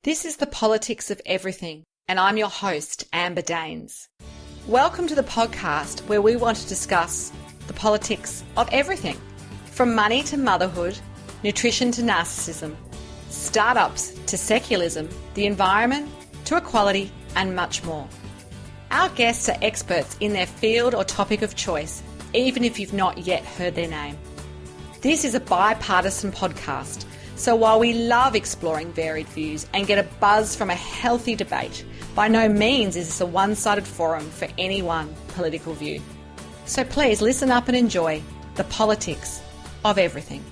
This is the Politics of Everything, and I'm your host, Amber Daines. Welcome to the podcast where we want to discuss the politics of everything, from money to motherhood, nutrition to narcissism, startups to secularism, the environment to equality, and much more. Our guests are experts in their field or topic of choice, even if you've not yet heard their name. This is a bipartisan podcast, so while we love exploring varied views and get a buzz from a healthy debate, by no means is this a one-sided forum for any one political view. So please listen up and enjoy the politics of everything.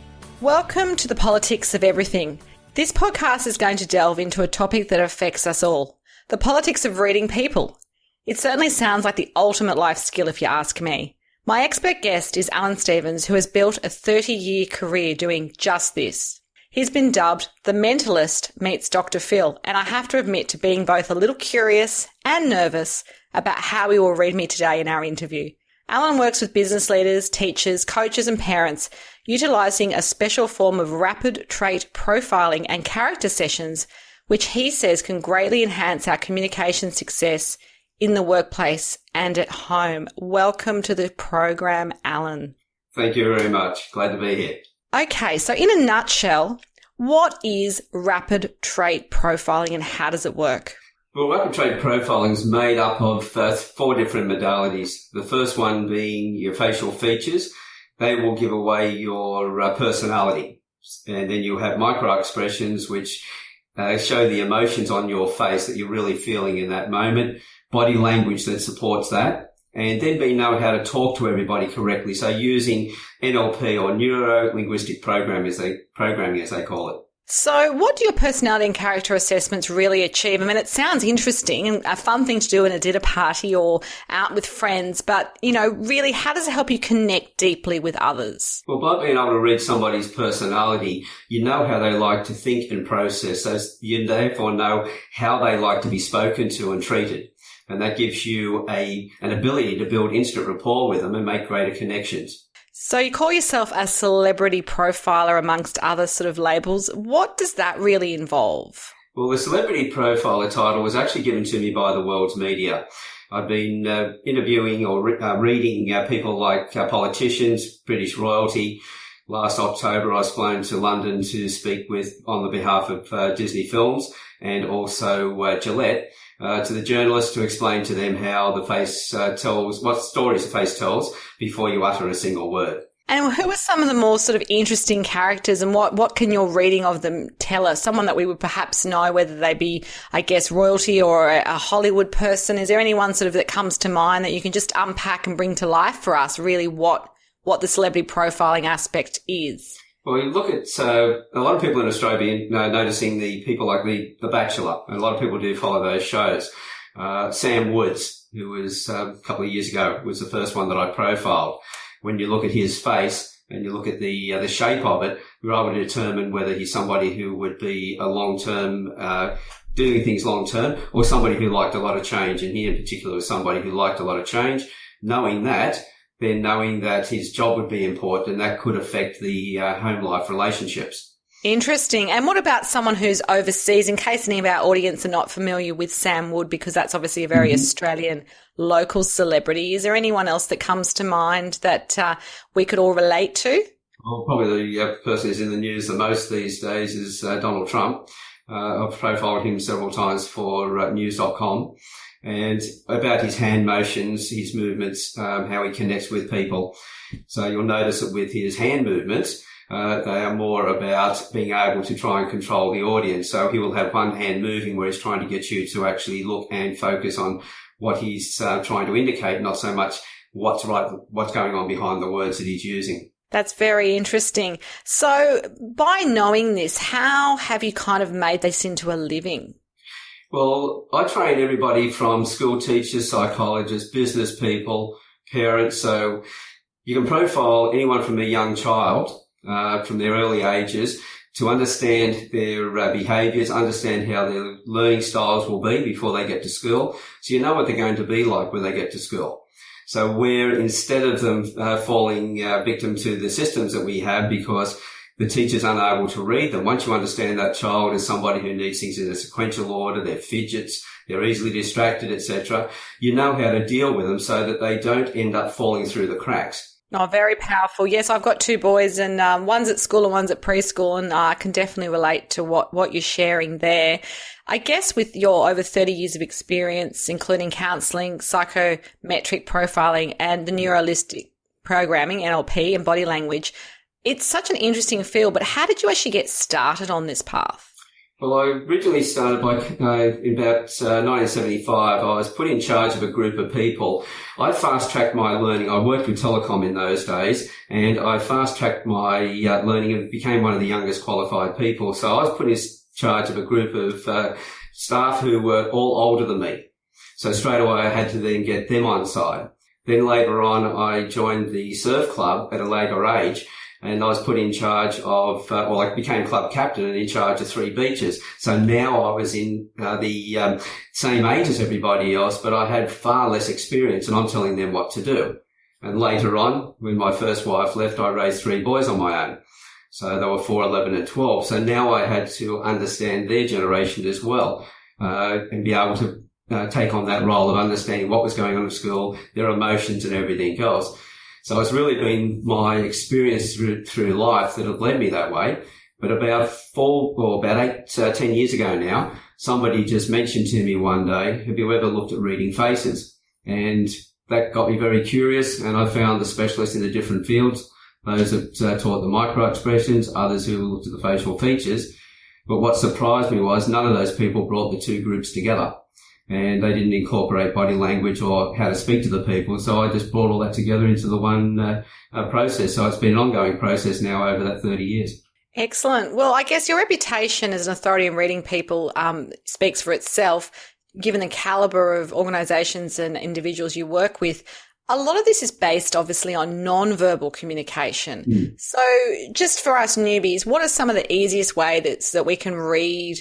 Welcome to the Politics of Everything. This podcast is going to delve into a topic that affects us all, the politics of reading people. It certainly sounds like the ultimate life skill if you ask me. My expert guest is Alan Stevens, who has built a 30-year career doing just this. He's been dubbed the Mentalist meets Dr. Phil, and I have to admit to being both a little curious and nervous about how he will read me today in our interview. Alan works with business leaders, teachers, coaches and parents, utilising a special form of rapid trait profiling and character sessions, which he says can greatly enhance our communication success in the workplace and at home. Welcome to the program, Alan. Thank you very much. Glad to be here. Okay, so in a nutshell, what is rapid trait profiling and how does it work? Well, rapid trait profiling is made up of 4 different modalities. The first one being your facial features. They will give away your personality. And then you'll have micro expressions which show the emotions on your face that you're really feeling in that moment. Body language that supports that, and then being know how to talk to everybody correctly. So using NLP or neuro-linguistic programming as they call it. So what do your personality and character assessments really achieve? I mean, it sounds interesting and a fun thing to do in a dinner party or out with friends, but, really, how does it help you connect deeply with others? Well, by being able to read somebody's personality, you know how they like to think and process. So you therefore know how they like to be spoken to and treated. And that gives you an ability to build instant rapport with them and make greater connections. So you call yourself a celebrity profiler amongst other sort of labels. What does that really involve? Well, the celebrity profiler title was actually given to me by the world's media. I've been interviewing or reading people like politicians, British royalty. Last October, I was flown to London to speak on the behalf of Disney Films and also Gillette. To the journalists to explain to them how the face tells, what stories the face tells before you utter a single word. And who are some of the more sort of interesting characters and what can your reading of them tell us? Someone that we would perhaps know, whether they be, I guess, royalty or a Hollywood person. Is there anyone sort of that comes to mind that you can just unpack and bring to life for us, really what the celebrity profiling aspect is? Well, you look at a lot of people in Australia noticing the people like The Bachelor, and a lot of people do follow those shows. Sam Woods, who was a couple of years ago, was the first one that I profiled. When you look at his face and you look at the shape of it, you're able to determine whether he's somebody who would be a long-term, doing things long-term, or somebody who liked a lot of change. And he in particular was somebody who liked a lot of change. Knowing that his job would be important and that could affect the home life relationships. Interesting. And what about someone who's overseas, in case any of our audience are not familiar with Sam Wood, because that's obviously a very Australian local celebrity. Is there anyone else that comes to mind that we could all relate to? Well, probably the person who's in the news the most these days is Donald Trump. I've profiled him several times for news.com. And about his hand motions, his movements, how he connects with people. So you'll notice that with his hand movements, they are more about being able to try and control the audience. So he will have one hand moving where he's trying to get you to actually look and focus on what he's trying to indicate, not so much what's going on behind the words that he's using. That's very interesting. So by knowing this, how have you kind of made this into a living? Well, I train everybody from school teachers, psychologists, business people, parents. So you can profile anyone from a young child, from their early ages, to understand their behaviours, understand how their learning styles will be before they get to school. So you know what they're going to be like when they get to school. So where instead of them falling victim to the systems that we have because the teacher's unable to read them. Once you understand that child is somebody who needs things in a sequential order, they're fidgets, they're easily distracted, etc., you know how to deal with them so that they don't end up falling through the cracks. Oh, very powerful. Yes, I've got two boys, and one's at school and one's at preschool, and I can definitely relate to what you're sharing there. I guess with your over 30 years of experience, including counselling, psychometric profiling, and the neuro-linguistic programming, NLP, and body language, it's such an interesting field, but how did you actually get started on this path? Well, I originally started in about 1975. I was put in charge of a group of people. I fast-tracked my learning. I worked with telecom in those days, and I fast-tracked my learning and became one of the youngest qualified people. So I was put in charge of a group of staff who were all older than me. So straight away I had to then get them on side. Then later on I joined the surf club at a later age, and I was put in charge of, I became club captain and in charge of 3 beaches. So now I was in the same age as everybody else, but I had far less experience, and I'm telling them what to do. And later on, when my first wife left, I raised 3 boys on my own. So they were 4, 11 and 12. So now I had to understand their generation as well, and be able to take on that role of understanding what was going on at school, their emotions and everything else. So it's really been my experience through life that have led me that way. But about 10 years ago now, somebody just mentioned to me one day, have you ever looked at reading faces? And that got me very curious, and I found the specialists in the different fields, those that taught the micro expressions, others who looked at the facial features. But what surprised me was none of those people brought the 2 groups together. And they didn't incorporate body language or how to speak to the people. So I just brought all that together into the one process. So it's been an ongoing process now over that 30 years. Excellent. Well, I guess your reputation as an authority in reading people speaks for itself, given the caliber of organisations and individuals you work with. A lot of this is based, obviously, on non-verbal communication. So just for us newbies, what are some of the easiest ways that we can read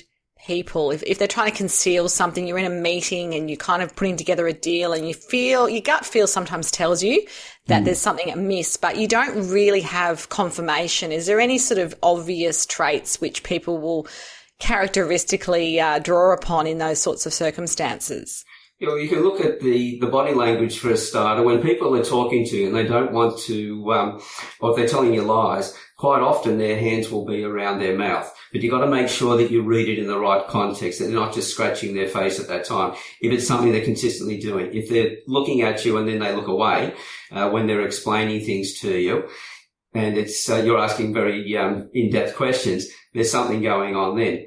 people if they're trying to conceal something? You're in a meeting and you're kind of putting together a deal, and your gut feel sometimes tells you that there's something amiss, but you don't really have confirmation. Is there any sort of obvious traits which people will characteristically draw upon in those sorts of circumstances? You can look at the body language for a starter. When people are talking to you and they don't want to, or if they're telling you lies, quite often their hands will be around their mouth. But you've got to make sure that you read it in the right context, that they're not just scratching their face at that time. If it's something they're consistently doing, if they're looking at you and then they look away when they're explaining things to you, and it's you're asking very in-depth questions, there's something going on then.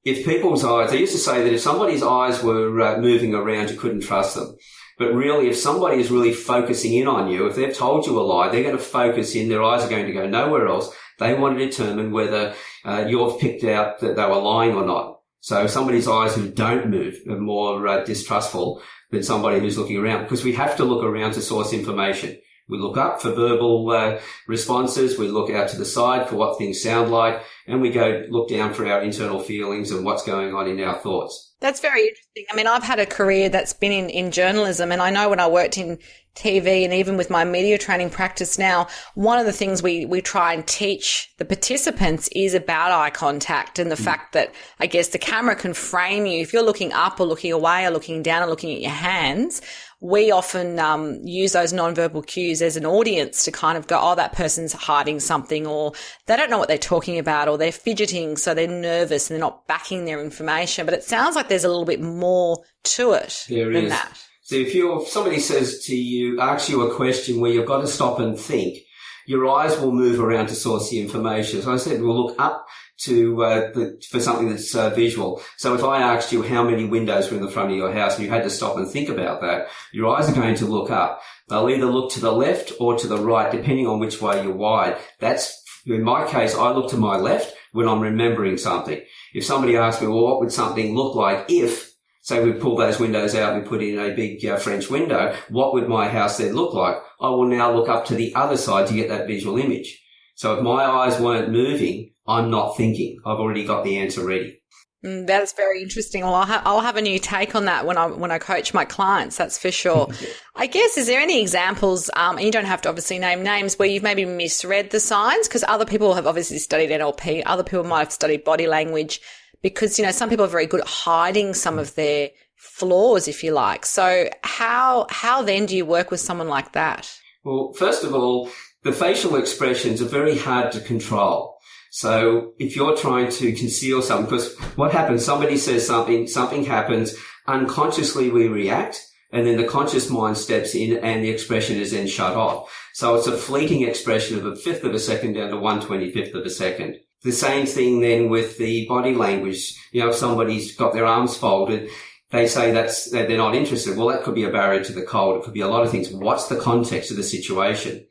If people's eyes, they used to say that if somebody's eyes were moving around, you couldn't trust them. But really, if somebody is really focusing in on you, if they've told you a lie, they're going to focus in, their eyes are going to go nowhere else. They want to determine whether you've picked out that they were lying or not. So if somebody's eyes who don't move are more distrustful than somebody who's looking around, because we have to look around to source information. We look up for verbal responses. We look out to the side for what things sound like, and we go look down for our internal feelings and what's going on in our thoughts. That's very interesting. I mean, I've had a career that's been in journalism, and I know when I worked in TV and even with my media training practice now, one of the things we try and teach the participants is about eye contact and the fact that I guess the camera can frame you. If you're looking up or looking away or looking down or looking at your hands, we often use those nonverbal cues as an audience to kind of go, oh, that person's hiding something, or they don't know what they're talking about, or they're fidgeting, so they're nervous and they're not backing their information. But it sounds like there's a little bit more to it than that. So if somebody says to you, asks you a question where you've got to stop and think, your eyes will move around to source the information. So I said, we'll look up to for something that's visual. So if I asked you how many windows were in the front of your house and you had to stop and think about that, your eyes are going to look up. They'll either look to the left or to the right, depending on which way you're wired. That's, in my case, I look to my left when I'm remembering something. If somebody asks me, well, what would something look like if, say we pull those windows out, we put in a big French window, what would my house then look like? I will now look up to the other side to get that visual image. So if my eyes weren't moving, I'm not thinking. I've already got the answer ready. That is very interesting. Well, I'll have a new take on that when I coach my clients. That's for sure. I guess, is there any examples, and you don't have to obviously name names, where you've maybe misread the signs? Because other people have obviously studied NLP. Other people might have studied body language because, some people are very good at hiding some of their flaws, if you like. So how then do you work with someone like that? Well, first of all, the facial expressions are very hard to control. So if you're trying to conceal something, because what happens, somebody says something happens, unconsciously we react, and then the conscious mind steps in and the expression is then shut off. So it's a fleeting expression of a fifth of a second down to 1/25th of a second. The same thing then with the body language. If somebody's got their arms folded, they say that they're not interested. Well, that could be a barrier to the cold. It could be a lot of things. What's the context of the situation?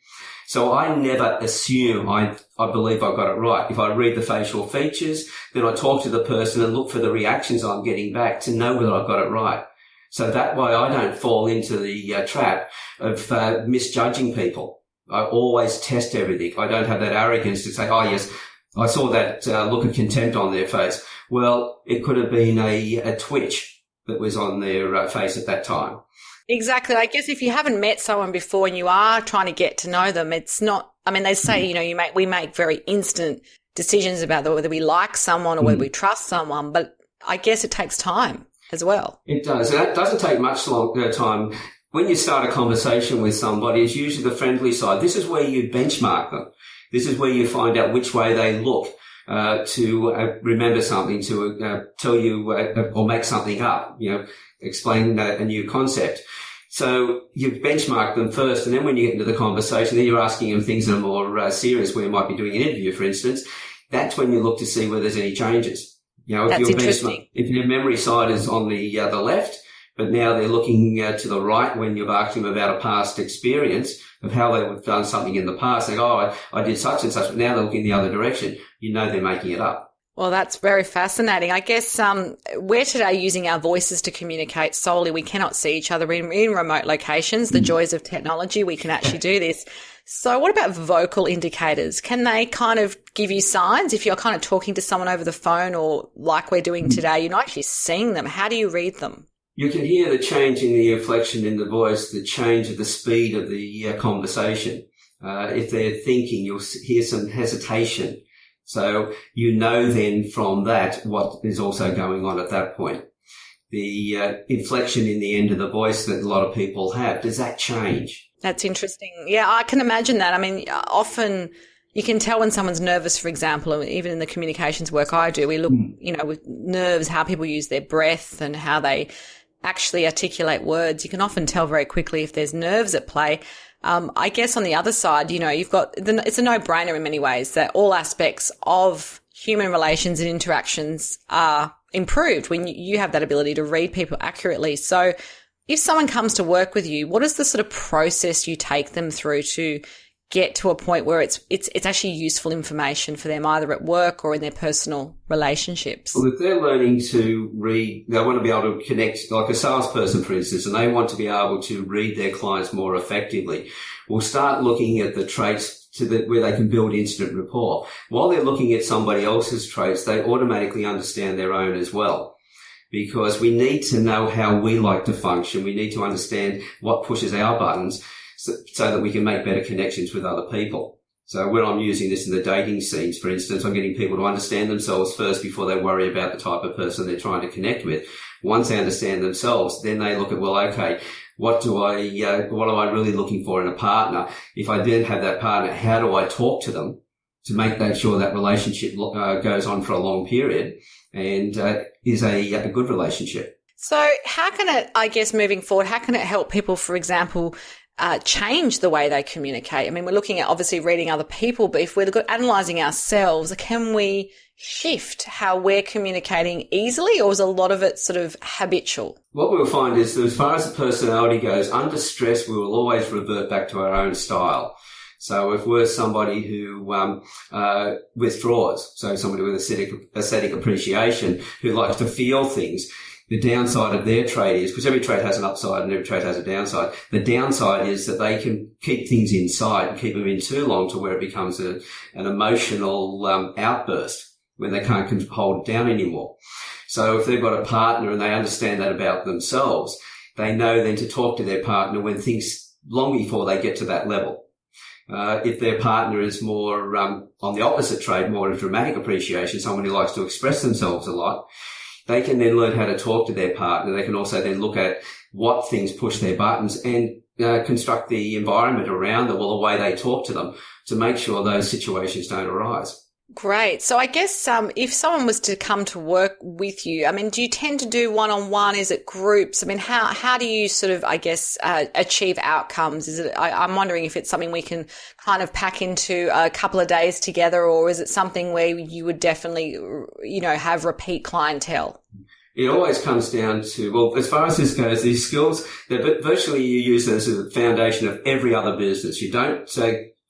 So I never assume I believe I got it right. If I read the facial features, then I talk to the person and look for the reactions I'm getting back to know whether I've got it right. So that way I don't fall into the trap of misjudging people. I always test everything. I don't have that arrogance to say, oh yes, I saw that look of contempt on their face. Well, it could have been a twitch that was on their face at that time. Exactly. I guess if you haven't met someone before and you are trying to get to know them, it's not, they say, we make very instant decisions about whether we like someone or whether we trust someone, but I guess it takes time as well. It does. And that doesn't take much time. When you start a conversation with somebody, it's usually the friendly side. This is where you benchmark them. This is where you find out which way they look. To remember something, to tell you or make something up, explain a new concept. So you benchmark them first, and then when you get into the conversation, then you're asking them things that are more serious, where you might be doing an interview, for instance. That's when you look to see whether there's any changes. That's interesting. If your memory side is on the left, but now they're looking to the right when you've asked them about a past experience of how they would have done something in the past. They go, I did such and such, but now they're looking the other direction. They're making it up. Well, that's very fascinating. I guess we're today using our voices to communicate solely. We cannot see each other in remote locations. The joys of technology, we can actually do this. So what about vocal indicators? Can they kind of give you signs if you're kind of talking to someone over the phone or like we're doing today, you're not actually seeing them? How do you read them? You can hear the change in the inflection in the voice, the change of the speed of the conversation. If they're thinking, you'll hear some hesitation. So then from that what is also going on at that point. The inflection in the end of the voice that a lot of people have, does that change? That's interesting. Yeah, I can imagine that. Often you can tell when someone's nervous, for example, even in the communications work I do, we look, with nerves, how people use their breath and how they actually articulate words. You can often tell very quickly if there's nerves at play. I guess on the other side, you've got, it's a no-brainer in many ways that all aspects of human relations and interactions are improved when you have that ability to read people accurately. So if someone comes to work with you, what is the sort of process you take them through to get to a point where it's actually useful information for them, either at work or in their personal relationships? Well, if they're learning to read, they want to be able to connect, like a salesperson, for instance, and they want to be able to read their clients more effectively. We'll start looking at the traits where they can build instant rapport. While they're looking at somebody else's traits, they automatically understand their own as well. Because we need to know how we like to function. We need to understand what pushes our buttons, so that we can make better connections with other people. So when I'm using this in the dating scenes, for instance, I'm getting people to understand themselves first before they worry about the type of person they're trying to connect with. Once they understand themselves, then they look at, well, okay, what am I really looking for in a partner? If I then have that partner, how do I talk to them to make sure that relationship goes on for a long period and is a good relationship? So how can it, I guess, moving forward, how can it help people, for example, change the way they communicate? We're looking at obviously reading other people, but if we're analysing ourselves, can we shift how we're communicating easily, or is a lot of it sort of habitual? What we'll find is that as far as the personality goes, under stress, we will always revert back to our own style. So if we're somebody who withdraws, so somebody with aesthetic appreciation who likes to feel things, the downside of their trait is, because every trait has an upside and every trait has a downside, the downside is that they can keep things inside and keep them in too long to where it becomes an emotional outburst. when they can't hold it down anymore. So if they've got a partner and they understand that about themselves, they know then to talk to their partner when things long before they get to that level. If their partner is more on the opposite trait, more of dramatic appreciation, someone who likes to express themselves a lot, they can then learn how to talk to their partner. They can also then look at what things push their buttons and construct the environment around them or the way they talk to them to make sure those situations don't arise. Great. So I guess if someone was to come to work with you, I mean, do you tend to do one-on-one? Is it groups? I mean, how do you sort of, I guess, achieve outcomes? Is it? I'm wondering if it's something we can kind of pack into a couple of days together, or is it something where you would definitely, have repeat clientele? It always comes down to, well, as far as this goes, these skills, virtually you use them as a foundation of every other business. You don't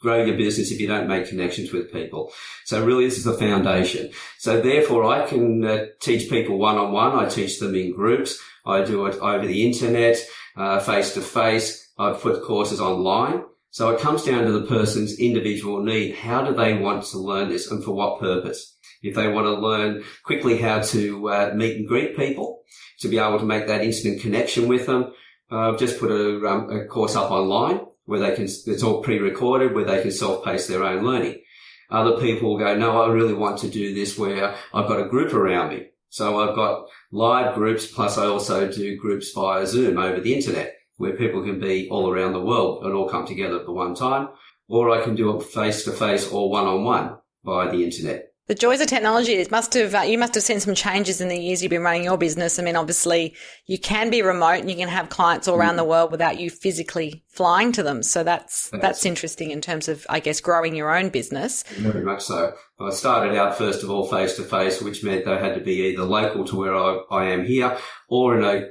grow your business if you don't make connections with people. So really this is the foundation. So therefore I can teach people one-on-one. I teach them in groups. I do it over the internet, face-to-face. I've put courses online. So it comes down to the person's individual need. How do they want to learn this and for what purpose? If they want to learn quickly how to meet and greet people, to be able to make that instant connection with them, I've just put a course up online where it's all pre-recorded, where they can self-pace their own learning. Other people will go, no, I really want to do this where I've got a group around me. So I've got live groups, plus I also do groups via Zoom over the internet, where people can be all around the world and all come together at the one time. Or I can do it face-to-face or one-on-one via the internet. The joys of technology, you must have seen some changes in the years you've been running your business. I mean, obviously you can be remote and you can have clients all around the world without you physically flying to them. So that's interesting in terms of, I guess, growing your own business. Very much so. I started out first of all face to face, which meant they had to be either local to where I am here or like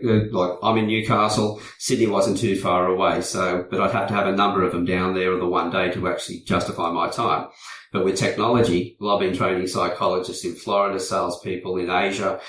I'm in Newcastle. Sydney wasn't too far away. But I'd have to have a number of them down there on the one day to actually justify my time. But with technology, well, I've been training psychologists in Florida, salespeople in Asia,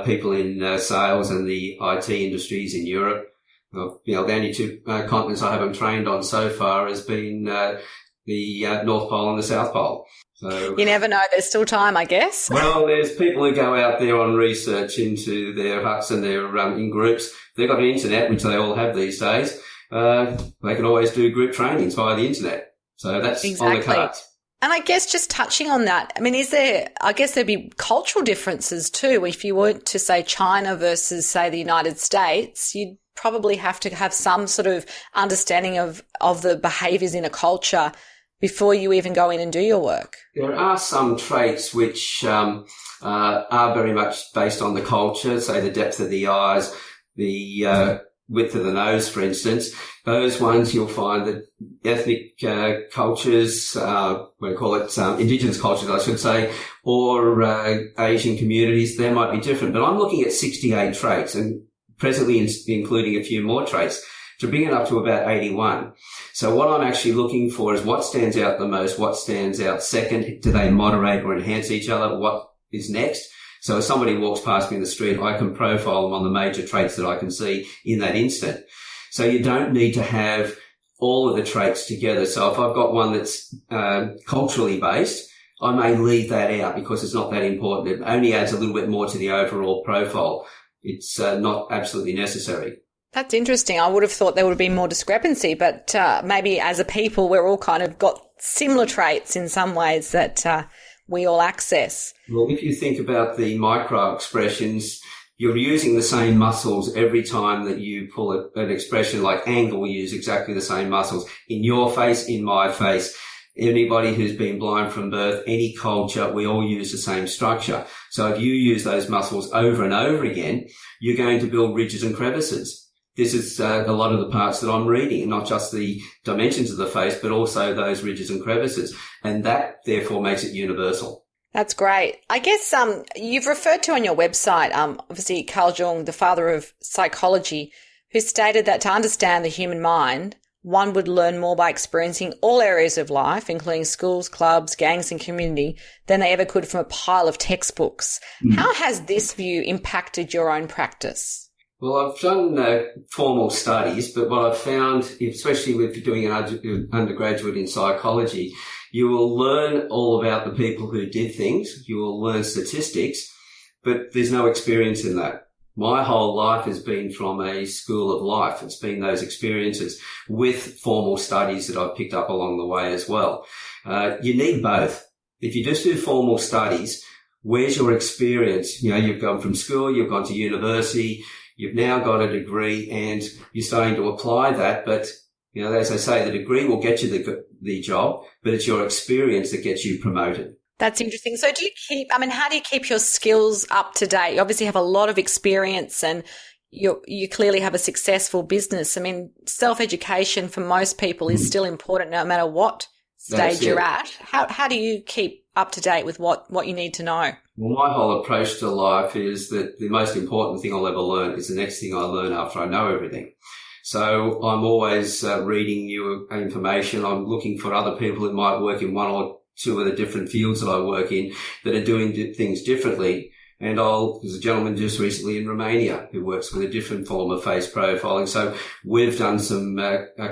people in sales and the IT industries in Europe. The only two continents I haven't trained on so far has been the North Pole and the South Pole. So you never know. There's still time, I guess. Well, there's people who go out there on research into their huts and they're in groups. They've got an internet, which they all have these days. They can always do group trainings via the internet. So that's on the cards. And I guess just touching on that, I mean, I guess there'd be cultural differences too. If you were to say China versus, say, the United States, you'd probably have to have some sort of understanding of the behaviours in a culture before you even go in and do your work. There are some traits which are very much based on the culture, say the depth of the eyes, the width of the nose, for instance. Those ones you'll find that ethnic cultures, we call it indigenous cultures, I should say, or Asian communities, they might be different. But I'm looking at 68 traits and presently including a few more traits to bring it up to about 81. So what I'm actually looking for is what stands out the most, what stands out second, do they moderate or enhance each other, what is next? So if somebody walks past me in the street, I can profile them on the major traits that I can see in that instant. So you don't need to have all of the traits together. So if I've got one that's culturally based, I may leave that out because it's not that important. It only adds a little bit more to the overall profile. It's not absolutely necessary. That's interesting. I would have thought there would have been more discrepancy, but maybe as a people, we're all kind of got similar traits in some ways that we all access. Well, if you think about the micro expressions, you're using the same muscles every time that you pull an expression. Like angle, we use exactly the same muscles in your face, in my face. Anybody who's been blind from birth, any culture, we all use the same structure. So if you use those muscles over and over again, you're going to build ridges and crevices. This is a lot of the parts that I'm reading, not just the dimensions of the face, but also those ridges and crevices. And that, therefore, makes it universal. That's great. I guess you've referred to on your website, obviously, Carl Jung, the father of psychology, who stated that to understand the human mind, one would learn more by experiencing all areas of life, including schools, clubs, gangs and community, than they ever could from a pile of textbooks. How has this view impacted your own practice? Well, I've done formal studies, but what I've found, especially with doing an undergraduate in psychology, you will learn all about the people who did things. You will learn statistics, but there's no experience in that. My whole life has been from a school of life. It's been those experiences with formal studies that I've picked up along the way as well. You need both. If you just do formal studies, where's your experience? You know, you've gone from school, you've gone to university, you've now got a degree and you're starting to apply that. But, you know, as I say, the degree will get you the job, but it's your experience that gets you promoted. That's interesting. So how do you keep your skills up to date? You obviously have a lot of experience and you clearly have a successful business. I mean, self-education for most people is still important no matter what stage you're at. How do you keep up to date with what you need to know? Well, my whole approach to life is that the most important thing I'll ever learn is the next thing I learn after I know everything. So I'm always reading new information. I'm looking for other people who might work in one or two of the different fields that I work in that are doing things differently. And there's a gentleman just recently in Romania who works with a different form of face profiling. So we've done some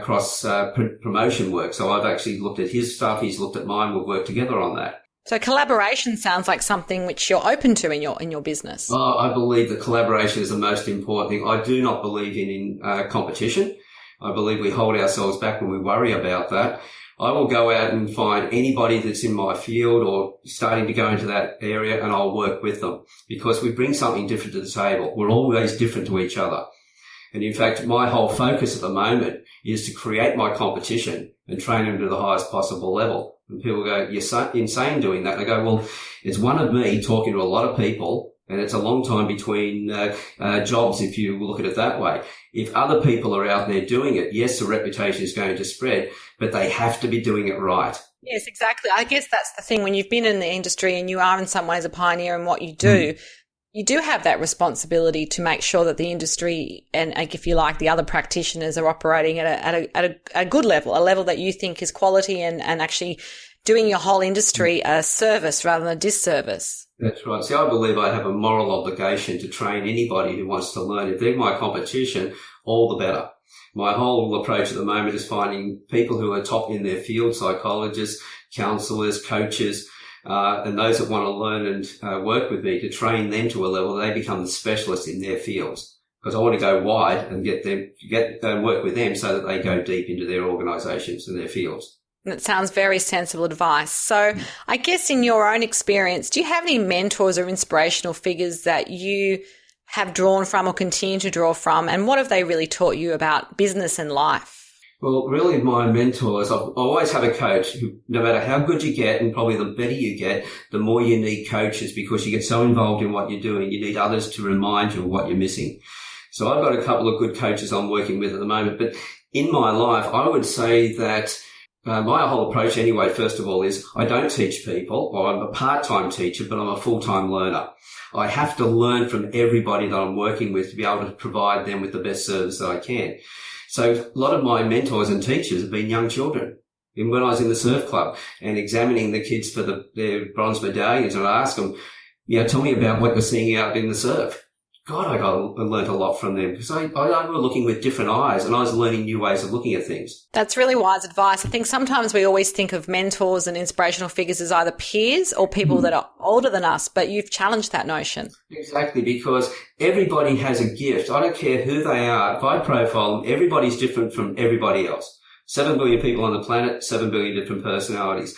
cross promotion work. So I've actually looked at his stuff. He's looked at mine. We've worked together on that. So collaboration sounds like something which you're open to in your business. I believe that collaboration is the most important thing. I do not believe in competition. I believe we hold ourselves back when we worry about that. I will go out and find anybody that's in my field or starting to go into that area and I'll work with them because we bring something different to the table. We're always different to each other. And in fact, my whole focus at the moment is to create my competition and train them to the highest possible level. And people go, you're so insane doing that. And I go, well, it's one of me talking to a lot of people. And it's a long time between jobs if you look at it that way. If other people are out there doing it, yes, the reputation is going to spread, but they have to be doing it right. Yes, exactly. I guess that's the thing. When you've been in the industry and you are in some ways a pioneer in what you do, you do have that responsibility to make sure that the industry and, if you like, the other practitioners are operating at a good level, a level that you think is quality and actually doing your whole industry a service rather than a disservice. That's right. See, I believe I have a moral obligation to train anybody who wants to learn. If they're my competition, all the better. My whole approach at the moment is finding people who are top in their field, psychologists, counsellors, coaches, and those that want to learn and work with me to train them to a level they become the specialists in their fields. Because I want to go wide and get work with them so that they go deep into their organisations and their fields. That sounds very sensible advice. So I guess in your own experience, do you have any mentors or inspirational figures that you have drawn from or continue to draw from? And what have they really taught you about business and life? Well, really my mentors, I've always had a coach who, no matter how good you get and probably the better you get, the more you need coaches because you get so involved in what you're doing. You need others to remind you of what you're missing. So I've got a couple of good coaches I'm working with at the moment. But in my life, I would say that my whole approach anyway, first of all, is I don't teach people. Well, I'm a part-time teacher, but I'm a full-time learner. I have to learn from everybody that I'm working with to be able to provide them with the best service that I can. So a lot of my mentors and teachers have been young children. And when I was in the surf club and examining the kids for their bronze medallions, and I asked them, tell me about what you're seeing out in the surf. God, I learned a lot from them because I were looking with different eyes and I was learning new ways of looking at things. That's really wise advice. I think sometimes we always think of mentors and inspirational figures as either peers or people that are older than us, but you've challenged that notion. Exactly, because everybody has a gift. I don't care who they are. If I profile them, everybody's different from everybody else. 7 billion people on the planet, 7 billion different personalities.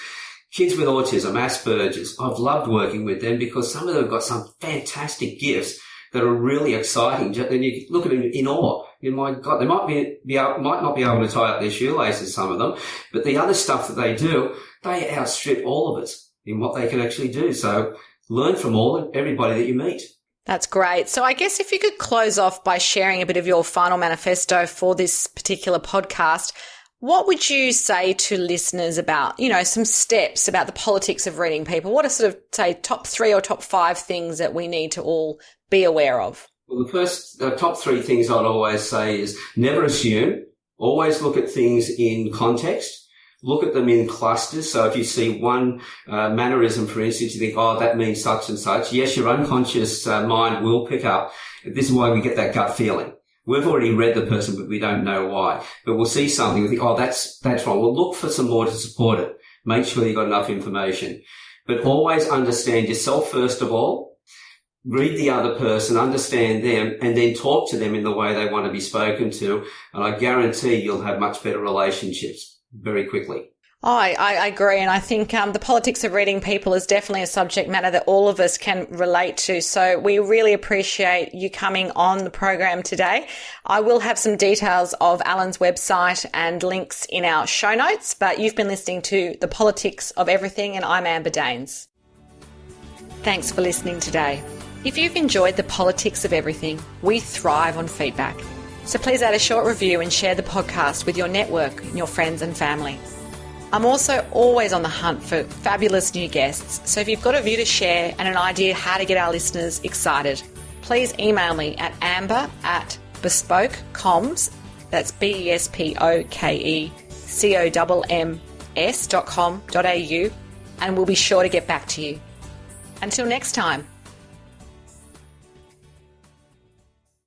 Kids with autism, Asperger's, I've loved working with them because some of them have got some fantastic gifts that are really exciting. And you look at them in awe. My God, they might not be able to tie up their shoelaces, some of them, but the other stuff that they do, they outstrip all of us in what they can actually do. So learn from everybody that you meet. That's great. So I guess if you could close off by sharing a bit of your final manifesto for this particular podcast, what would you say to listeners about, some steps about the politics of reading people? What are sort of, say, top 3 or top 5 things that we need to all be aware of? Well, the first top 3 things I'd always say is never assume. Always look at things in context. look at them in clusters. So if you see one mannerism, for instance, you think, oh, that means such and such. Yes, your unconscious mind will pick up. This is why we get that gut feeling. We've already read the person, but we don't know why. But we'll see something, we think, oh, that's wrong. We'll look for some more to support it. Make sure you've got enough information. But always understand yourself first of all. Read the other person, understand them, and then talk to them in the way they want to be spoken to. And I guarantee you'll have much better relationships very quickly. Oh, I agree. And I think the politics of reading people is definitely a subject matter that all of us can relate to. So we really appreciate you coming on the program today. I will have some details of Alan's website and links in our show notes, but you've been listening to The Politics of Everything, and I'm Amber Daines. Thanks for listening today. If you've enjoyed The Politics of Everything, we thrive on feedback. So please add a short review and share the podcast with your network, your friends and family. I'm also always on the hunt for fabulous new guests, so if you've got a view to share and an idea how to get our listeners excited, please email me at amber@bespokecomms, that's BESPOKECOMMS.com.au, and we'll be sure to get back to you. Until next time.